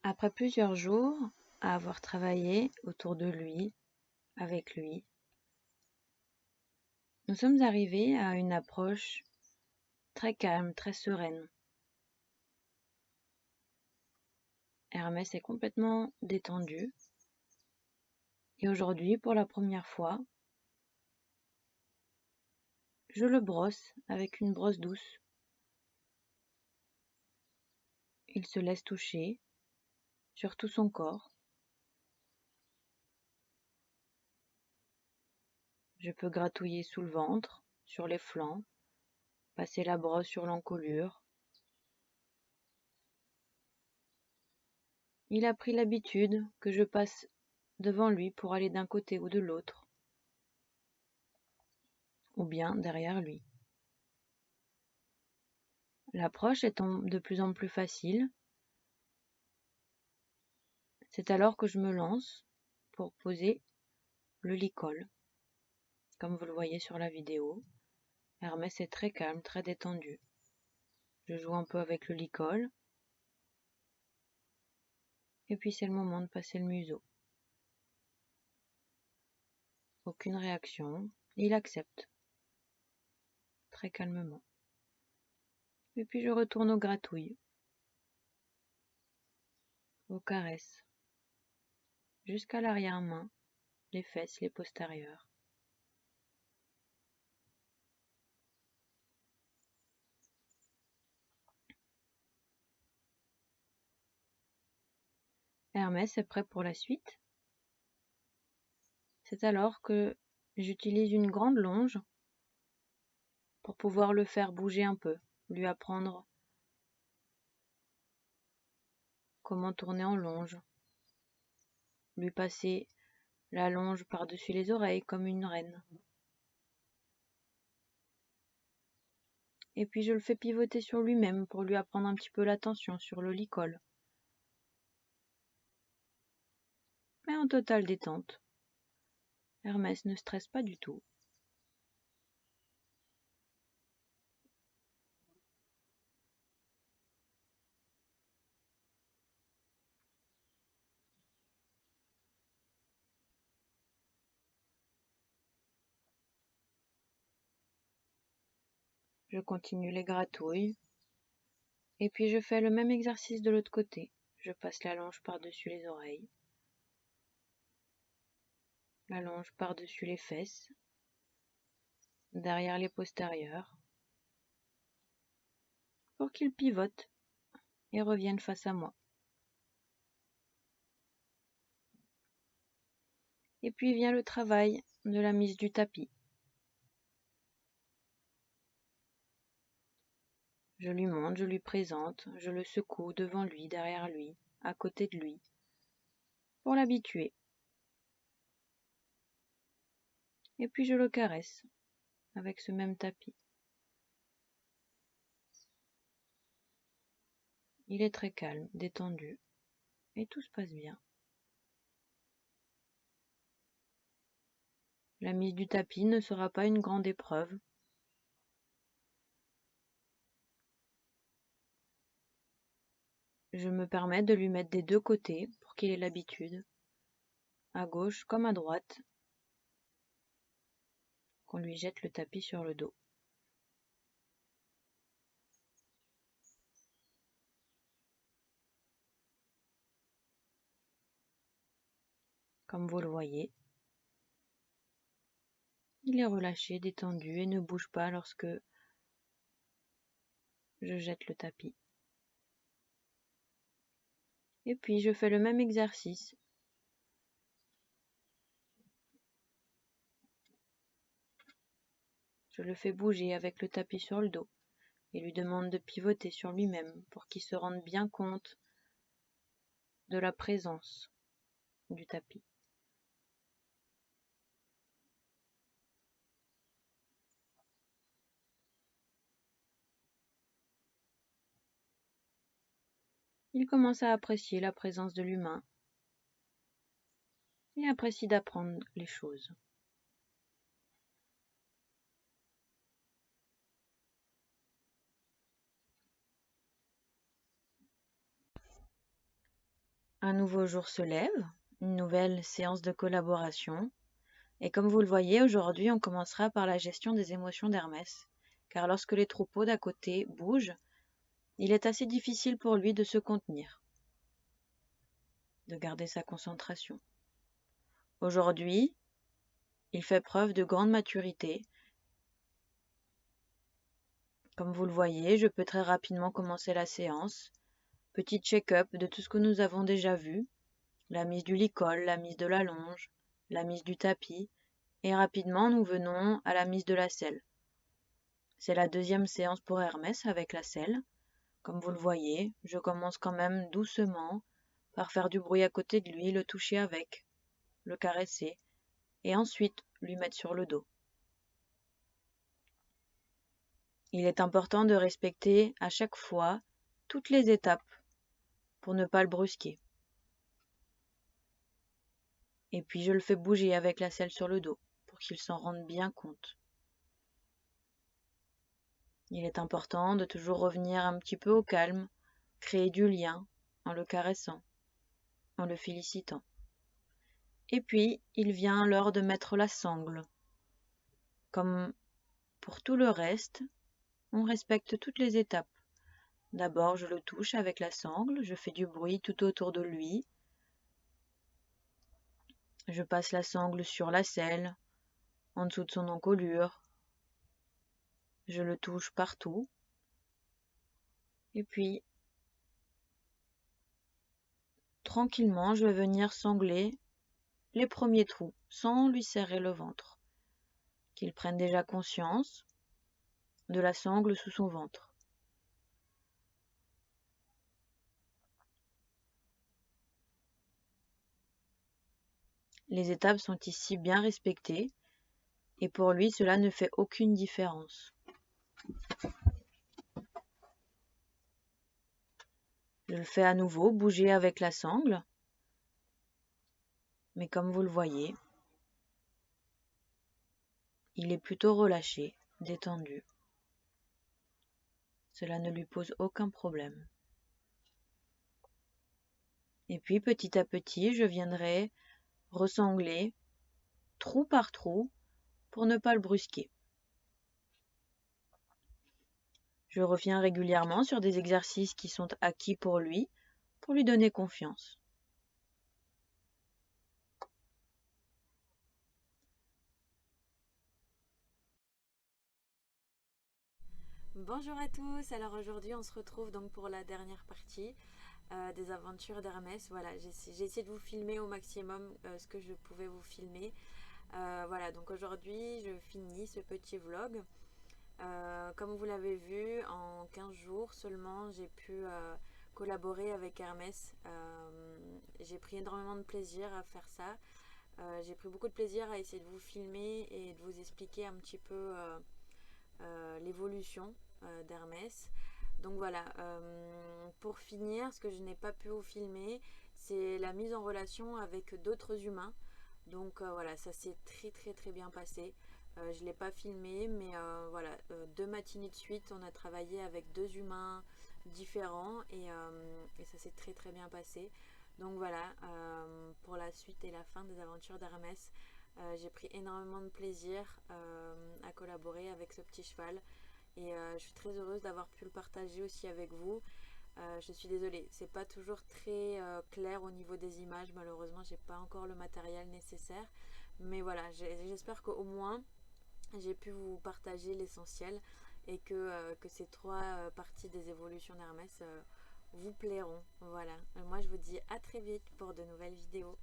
Après plusieurs jours à avoir travaillé autour de lui, avec lui, nous sommes arrivés à une approche très calme, très sereine. Hermès est complètement détendu et aujourd'hui, pour la première fois, je le brosse avec une brosse douce. Il se laisse toucher sur tout son corps. Je peux gratouiller sous le ventre, sur les flancs, passer la brosse sur l'encolure. Il a pris l'habitude que je passe devant lui pour aller d'un côté ou de l'autre, ou bien derrière lui. L'approche étant de plus en plus facile, c'est alors que je me lance pour poser le licol. Comme vous le voyez sur la vidéo, Hermès est très calme, très détendu. Je joue un peu avec le licol, et puis c'est le moment de passer le museau. Aucune réaction, il accepte, très calmement. Et puis je retourne aux gratouilles, aux caresses, jusqu'à l'arrière-main, les fesses, les postérieures. Hermès est prêt pour la suite. C'est alors que j'utilise une grande longe pour pouvoir le faire bouger un peu, lui apprendre comment tourner en longe, lui passer la longe par-dessus les oreilles comme une reine. Et puis je le fais pivoter sur lui-même pour lui apprendre un petit peu l'attention sur le licol. Mais en totale détente. Hermès ne stresse pas du tout. Je continue les gratouilles. Et puis je fais le même exercice de l'autre côté. Je passe la longe par-dessus les oreilles. La longe par-dessus les fesses. Derrière les postérieures. Pour qu'il pivote et revienne face à moi. Et puis vient le travail de la mise du tapis. Je lui montre, je lui présente, je le secoue devant lui, derrière lui, à côté de lui, pour l'habituer. Et puis je le caresse avec ce même tapis. Il est très calme, détendu, et tout se passe bien. La mise du tapis ne sera pas une grande épreuve. Je me permets de lui mettre des deux côtés pour qu'il ait l'habitude, à gauche comme à droite, qu'on lui jette le tapis sur le dos. Comme vous le voyez, il est relâché, détendu et ne bouge pas lorsque je jette le tapis. Et puis je fais le même exercice. Je le fais bouger avec le tapis sur le dos et lui demande de pivoter sur lui-même pour qu'il se rende bien compte de la présence du tapis. Il commence à apprécier la présence de l'humain et apprécie d'apprendre les choses. Un nouveau jour se lève, une nouvelle séance de collaboration. Et comme vous le voyez, aujourd'hui, on commencera par la gestion des émotions d'Hermès. Car lorsque les troupeaux d'à côté bougent, il est assez difficile pour lui de se contenir, de garder sa concentration. Aujourd'hui, il fait preuve de grande maturité. Comme vous le voyez, je peux très rapidement commencer la séance. Petit check-up de tout ce que nous avons déjà vu. La mise du licol, la mise de la longe, la mise du tapis. Et rapidement, nous venons à la mise de la selle. C'est la deuxième séance pour Hermès avec la selle. Comme vous le voyez, je commence quand même doucement par faire du bruit à côté de lui, le toucher avec, le caresser, et ensuite lui mettre sur le dos. Il est important de respecter à chaque fois toutes les étapes pour ne pas le brusquer. Et puis je le fais bouger avec la selle sur le dos pour qu'il s'en rende bien compte. Il est important de toujours revenir un petit peu au calme, créer du lien en le caressant, en le félicitant. Et puis, il vient l'heure de mettre la sangle. Comme pour tout le reste, on respecte toutes les étapes. D'abord, je le touche avec la sangle, je fais du bruit tout autour de lui. Je passe la sangle sur la selle, en dessous de son encolure. Je le touche partout. Et puis, tranquillement, je vais venir sangler les premiers trous, sans lui serrer le ventre. Qu'il prenne déjà conscience de la sangle sous son ventre. Les étapes sont ici bien respectées et pour lui cela ne fait aucune différence. Je le fais à nouveau bouger avec la sangle, mais comme vous le voyez, il est plutôt relâché, détendu. Cela ne lui pose aucun problème. Et puis petit à petit, je viendrai ressangler trou par trou pour ne pas le brusquer. Je reviens régulièrement sur des exercices qui sont acquis pour lui donner confiance. Bonjour à tous, alors aujourd'hui on se retrouve donc pour la dernière partie des aventures d'Hermès. Voilà, j'ai essayé de vous filmer au maximum ce que je pouvais vous filmer. Voilà, donc aujourd'hui je finis ce petit vlog. Comme vous l'avez vu, en 15 jours seulement j'ai pu collaborer avec Hermès. J'ai pris énormément de plaisir à faire ça. J'ai pris beaucoup de plaisir à essayer de vous filmer et de vous expliquer un petit peu l'évolution d'Hermès. Donc voilà, pour finir, ce que je n'ai pas pu vous filmer, c'est la mise en relation avec d'autres humains. Donc voilà, ça s'est très bien passé. Je ne l'ai pas filmé, mais voilà, 2 matinées de suite, on a travaillé avec 2 humains différents et ça s'est très bien passé. Donc voilà, pour la suite et la fin des aventures d'Hermès, j'ai pris énormément de plaisir à collaborer avec ce petit cheval et je suis très heureuse d'avoir pu le partager aussi avec vous. Je suis désolée, c'est pas toujours très clair au niveau des images, malheureusement j'ai pas encore le matériel nécessaire, mais voilà, j'espère qu'au moins j'ai pu vous partager l'essentiel et que ces 3 parties des évolutions d'Hermès vous plairont. Voilà, moi je vous dis à très vite pour de nouvelles vidéos.